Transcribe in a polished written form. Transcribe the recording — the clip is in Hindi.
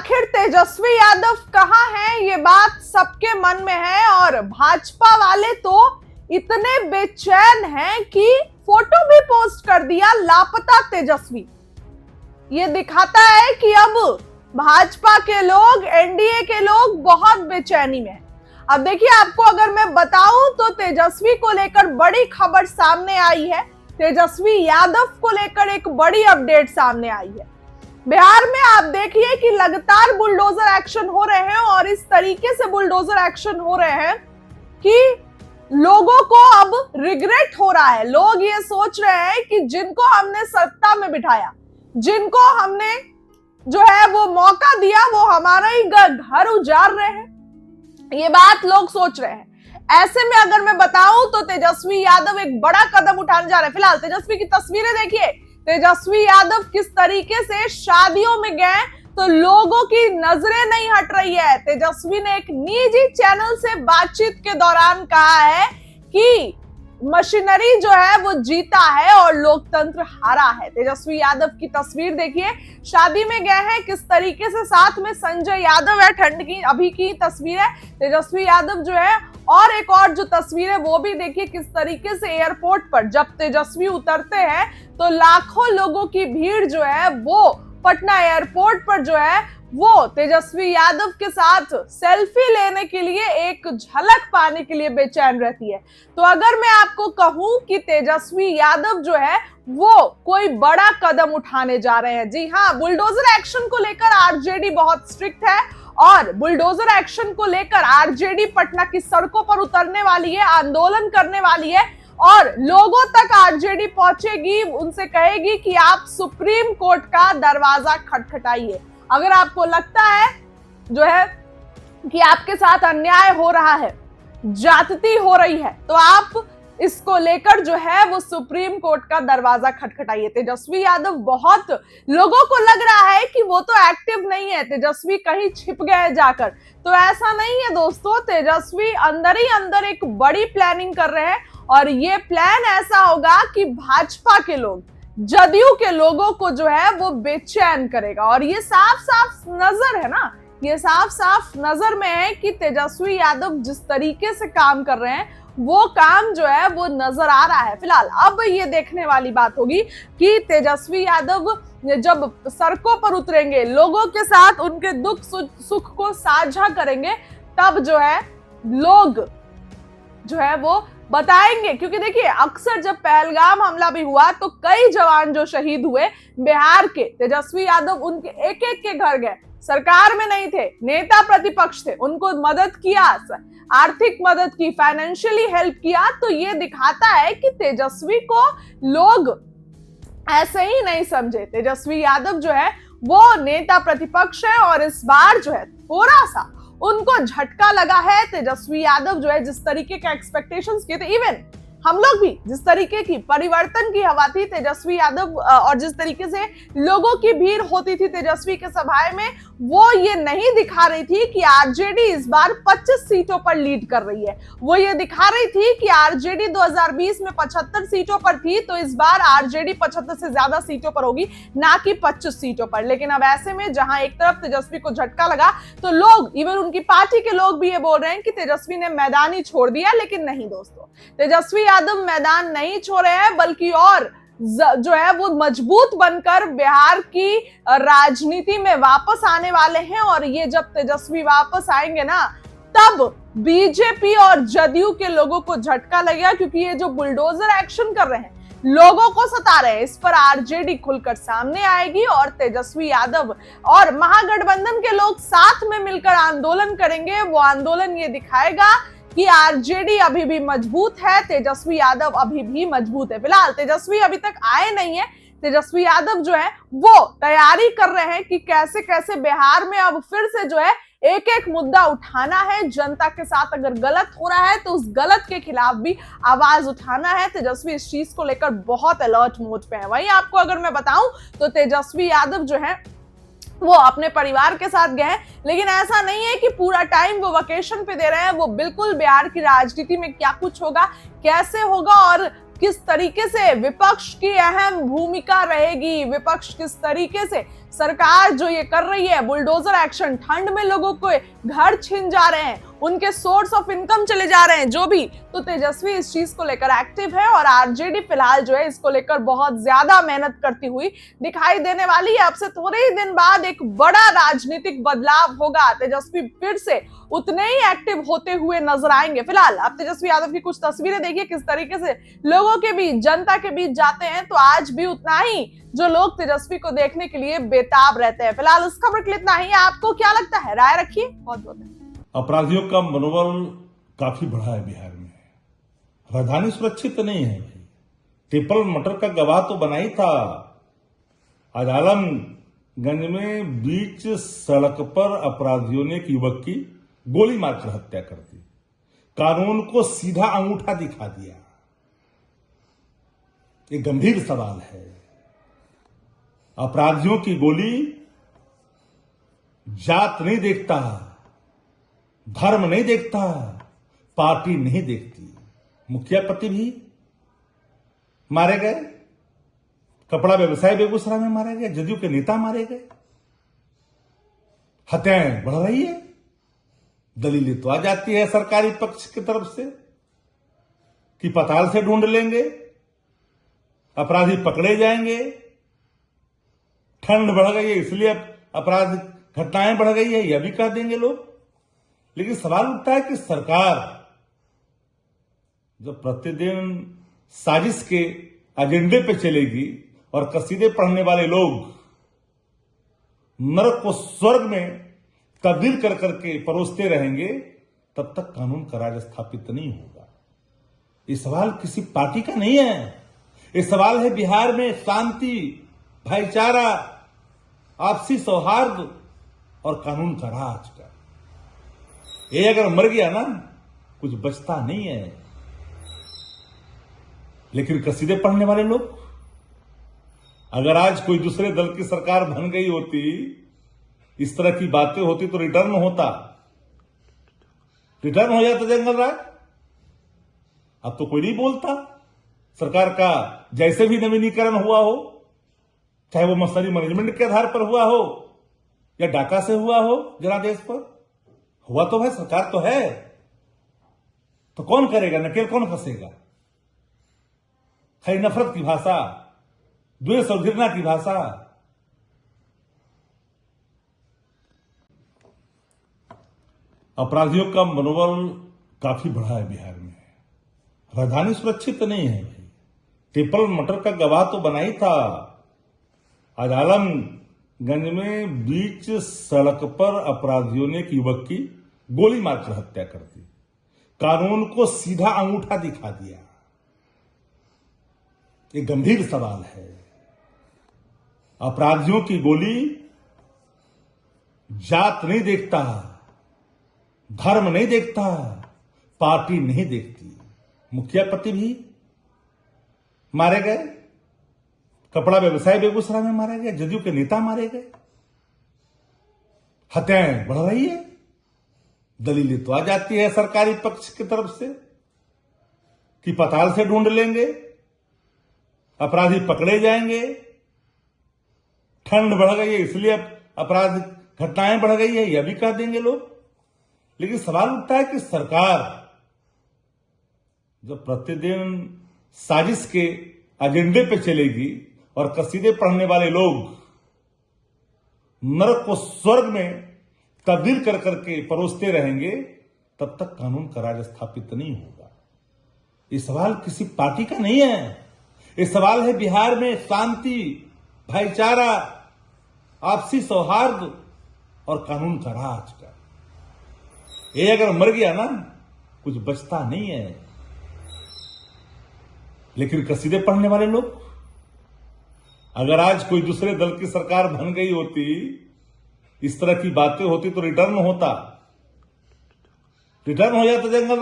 आखिर तेजस्वी यादव कहां हैं, ये बात सबके मन में है और भाजपा वाले तो इतने बेचैन हैं कि फोटो भी पोस्ट कर दिया लापता तेजस्वी। ये दिखाता है कि अब भाजपा के लोग, एनडीए के लोग बहुत बेचैनी में हैं। अब देखिए, आपको अगर मैं बताऊं तो तेजस्वी को लेकर बड़ी खबर सामने आई है। तेजस्वी यादव को लेकर एक बड़ी अपडेट सामने आई है। बिहार में आप देखिए कि लगातार बुलडोजर एक्शन हो रहे हैं और इस तरीके से बुलडोजर एक्शन हो रहे हैं कि लोगों को अब रिग्रेट हो रहा है। लोग ये सोच रहे हैं कि जिनको हमने सत्ता में बिठाया, जिनको हमने जो है वो मौका दिया, वो हमारा ही घर उजाड़ रहे हैं। ये बात लोग सोच रहे हैं। ऐसे में अगर मैं बताऊं तो तेजस्वी यादव एक बड़ा कदम उठाने जा रहे हैं। फिलहाल तेजस्वी की तस्वीरें देखिए। तेजस्वी यादव किस तरीके से शादियों में गए तो लोगों की नजरें नहीं हट रही है। तेजस्वी ने एक निजी चैनल से बातचीत के दौरान कहा है कि मशीनरी जो है वो जीता है और लोकतंत्र हारा है। तेजस्वी यादव की तस्वीर देखिए, शादी में गए हैं किस तरीके से, साथ में संजय यादव है। ठंड की अभी की तस्वीर है, तेजस्वी यादव जो है। और एक और जो तस्वीर है वो भी देखिए, किस तरीके से एयरपोर्ट पर जब तेजस्वी उतरते हैं तो लाखों लोगों की भीड़ जो है वो पटना एयरपोर्ट पर जो है वो तेजस्वी यादव के साथ सेल्फी लेने के लिए, एक झलक पाने के लिए बेचैन रहती है। तो अगर मैं आपको कहूं कि तेजस्वी यादव जो है वो कोई बड़ा कदम उठाने जा रहे हैं। जी हाँ, बुलडोजर एक्शन को लेकर आरजेडी बहुत स्ट्रिक्ट है और बुलडोजर एक्शन को लेकर आरजेडी पटना की सड़कों पर उतरने वाली है, आंदोलन करने वाली है और लोगों तक आरजेडी पहुंचेगी, उनसे कहेगी कि आप सुप्रीम कोर्ट का दरवाजा खटखटाइए। अगर आपको लगता है जो है कि आपके साथ अन्याय हो रहा है, ज्यादती हो रही है, तो आप इसको लेकर जो है वो सुप्रीम कोर्ट का दरवाजा खटखटाइए। तेजस्वी यादव, बहुत लोगों को लग रहा है कि वो तो एक्टिव नहीं है, तेजस्वी कहीं छिप गए जाकर। तो ऐसा नहीं है दोस्तों, तेजस्वी अंदर ही अंदर एक बड़ी प्लानिंग कर रहे हैं और ये प्लान ऐसा होगा कि भाजपा के लोग, जदयू के लोगों को जो है वो बेचैन करेगा। और ये साफ साफ नजर है ना, ये साफ साफ नजर में है कि तेजस्वी यादव जिस तरीके से काम कर रहे हैं वो काम जो है वो नजर आ रहा है। फिलहाल अब ये देखने वाली बात होगी कि तेजस्वी यादव जब सड़कों पर उतरेंगे, लोगों के साथ उनके दुख सुख को साझा करेंगे, तब जो है लोग जो है वो बताएंगे। क्योंकि देखिए, अक्सर जब पहलगाम हमला भी हुआ तो कई जवान जो शहीद हुए बिहार के, तेजस्वी यादव उनके एक एक के घर गए, सरकार में नहीं थे, नेता प्रतिपक्ष थे, उनको मदद किया, आर्थिक मदद की, फाइनेंशियली हेल्प किया। तो ये दिखाता है कि तेजस्वी को लोग ऐसे ही नहीं समझे। तेजस्वी यादव जो है वो नेता प्रतिपक्ष है और इस बार जो है थोड़ा सा उनको झटका लगा है। तेजस्वी यादव जो है जिस तरीके के एक्सपेक्टेशंस किए थे, इवन हम लोग भी जिस तरीके की परिवर्तन की हवा थी तेजस्वी यादव और जिस तरीके से लोगों की भीड़ होती थी तेजस्वी के सभाएं में, वो ये नहीं दिखा रही थी कि आरजेडी इस बार 25 सीटों पर लीड कर रही है। वो ये दिखा रही थी कि आरजेडी 2020 में 75 सीटों पर थी, तो इस बार आरजेडी 75 से ज्यादा सीटों पर होगी, ना कि 25 सीटों पर। लेकिन अब ऐसे में जहां एक तरफ तेजस्वी को झटका लगा तो लोग, इवन उनकी पार्टी के लोग भी ये बोल रहे हैं कि तेजस्वी ने मैदान ही छोड़ दिया। लेकिन नहीं दोस्तों, तेजस्वी यादव मैदान नहीं छोड़े हैं, बल्कि और जो है वो मजबूत बनकर बिहार की राजनीति में वापस आने वाले हैं। और ये जब तेजस्वी वापस आएंगे ना, तब बीजेपी और जदयू के लोगों को झटका लगेगा। क्योंकि ये जो बुलडोजर एक्शन कर रहे हैं, लोगों को सता रहे हैं, इस पर आरजेडी खुलकर सामने आएगी और तेजस्वी यादव और महागठबंधन के लोग साथ में मिलकर आंदोलन करेंगे। वो आंदोलन ये दिखाएगा कि आरजेडी अभी भी मजबूत है, तेजस्वी यादव अभी भी मजबूत है। फिलहाल तेजस्वी अभी तक आए नहीं है। तेजस्वी यादव जो है वो तैयारी कर रहे हैं कि कैसे कैसे बिहार में अब फिर से जो है एक एक मुद्दा उठाना है। जनता के साथ अगर गलत हो रहा है तो उस गलत के खिलाफ भी आवाज उठाना है। तेजस्वी इस चीज को लेकर बहुत अलर्ट मोड पे है। वहीं आपको अगर मैं बताऊं तो तेजस्वी यादव जो है वो अपने परिवार के साथ गए, लेकिन ऐसा नहीं है कि पूरा टाइम वो वेकेशन पे दे रहे हैं। वो बिल्कुल बिहार की राजनीति में क्या कुछ होगा, कैसे होगा और किस तरीके से विपक्ष की अहम भूमिका रहेगी, विपक्ष किस तरीके से सरकार जो ये कर रही है बुलडोजर एक्शन, ठंड में लोगों को घर छिन जा रहे हैं, उनके सोर्स ऑफ इनकम चले जा रहे हैं, जो भी, तो तेजस्वी इस चीज को लेकर एक्टिव है और आरजेडी फिलहाल जो है इसको लेकर बहुत ज्यादा मेहनत करती हुई दिखाई देने वाली है। अब से थोड़े ही दिन बाद एक बड़ा राजनीतिक बदलाव होगा, तेजस्वी फिर से उतने ही एक्टिव होते हुए नजर आएंगे। फिलहाल आप तेजस्वी यादव की कुछ तस्वीरें देखिए किस तरीके से लोगों के बीच, जनता के बीच जाते हैं, तो आज भी उतना ही जो लोग तेजस्वी को देखने के लिए बेताब रहते हैं। फिलहाल उस खबर के लिए इतना ही। आपको क्या लगता है, राय रखिए। बहुत बहुत अपराधियों का मनोबल काफी बढ़ा है बिहार में। राजधानी सुरक्षित नहीं है भाई। ट्रिपल मर्डर का गवाह तो बना ही था। आज आलमगंज में बीच सड़क पर अपराधियों ने एक युवक की गोली मारकर हत्या कर दी। कानून को सीधा अंगूठा दिखा दिया। एक गंभीर सवाल है। अपराधियों की गोली जात नहीं देखता, धर्म नहीं देखता, पार्टी नहीं देखती। मुखिया पति भी मारे गए, कपड़ा व्यवसाय बेगूसराय में मारे गए, जदयू के नेता मारे गए। हत्याएं बढ़ रही है। दलीलें तो आ जाती है सरकारी पक्ष की तरफ से कि पताल से ढूंढ लेंगे, अपराधी पकड़े जाएंगे, ठंड बढ़ गई है इसलिए अपराध घटनाएं बढ़ गई है, यह भी कह देंगे लोग। लेकिन सवाल उठता है कि सरकार जब प्रतिदिन साजिश के एजेंडे पे चलेगी और कसीदे पढ़ने वाले लोग नरक को स्वर्ग में तब्दील कर करके परोसते रहेंगे, तब तक कानून का राज स्थापित नहीं होगा। ये सवाल किसी पार्टी का नहीं है। ये सवाल है बिहार में शांति, भाईचारा, आपसी सौहार्द और कानून का राज का। ये अगर मर गया ना, कुछ बचता नहीं है। लेकिन कसीदे पढ़ने वाले लोग, अगर आज कोई दूसरे दल की सरकार बन गई होती, इस तरह की बातें होती तो रिटर्न होता, रिटर्न हो जाता जंगल राज। अब तो कोई नहीं बोलता। सरकार का जैसे भी नवीनीकरण हुआ हो, चाहे वो मसनरी मैनेजमेंट के आधार पर हुआ हो या डाका से हुआ हो, जनादेश पर हुआ, तो भाई सरकार तो है, तो कौन करेगा, नकेल कौन फंसेगा। खाली नफरत की भाषा, द्वेष और घृणा की भाषा। अपराधियों का मनोबल काफी बढ़ा है बिहार में। राजधानी सुरक्षित नहीं है भाई। ट्रिपल मर्डर का गवाह तो बना ही था। आज आलमगंज में बीच सड़क पर अपराधियों ने एक युवक की गोली मारकर हत्या कर दी। कानून को सीधा अंगूठा दिखा दिया। एक गंभीर सवाल है। अपराधियों की गोली जात नहीं देखता, धर्म नहीं देखता, पार्टी नहीं देखती। मुखिया पति भी मारे गए, कपड़ा व्यवसाय बेगूसराय में मारे गए, जदयू के नेता मारे गए। हत्याएं बढ़ रही है। दलीलें तो आ जाती है सरकारी पक्ष की तरफ से कि पताल से ढूंढ लेंगे, अपराधी पकड़े जाएंगे, ठंड बढ़ गई है इसलिए अपराध घटनाएं बढ़ गई है, यह भी कह देंगे लोग। लेकिन सवाल उठता है कि सरकार जब प्रतिदिन साजिश के एजेंडे पे चलेगी और कसीदे पढ़ने वाले लोग नरक को स्वर्ग में तब्दील कर करके परोसते रहेंगे, तब तक कानून का राज स्थापित नहीं होगा। ये सवाल किसी पार्टी का नहीं है। ये सवाल है बिहार में शांति, भाईचारा, आपसी सौहार्द और कानून का राज का। ये अगर मर गया ना, कुछ बचता नहीं है। लेकिन कसीदे पढ़ने वाले लोग, अगर आज कोई दूसरे दल की सरकार बन गई होती, इस तरह की बातें होती तो रिटर्न होता, रिटर्न हो जाता जंगल।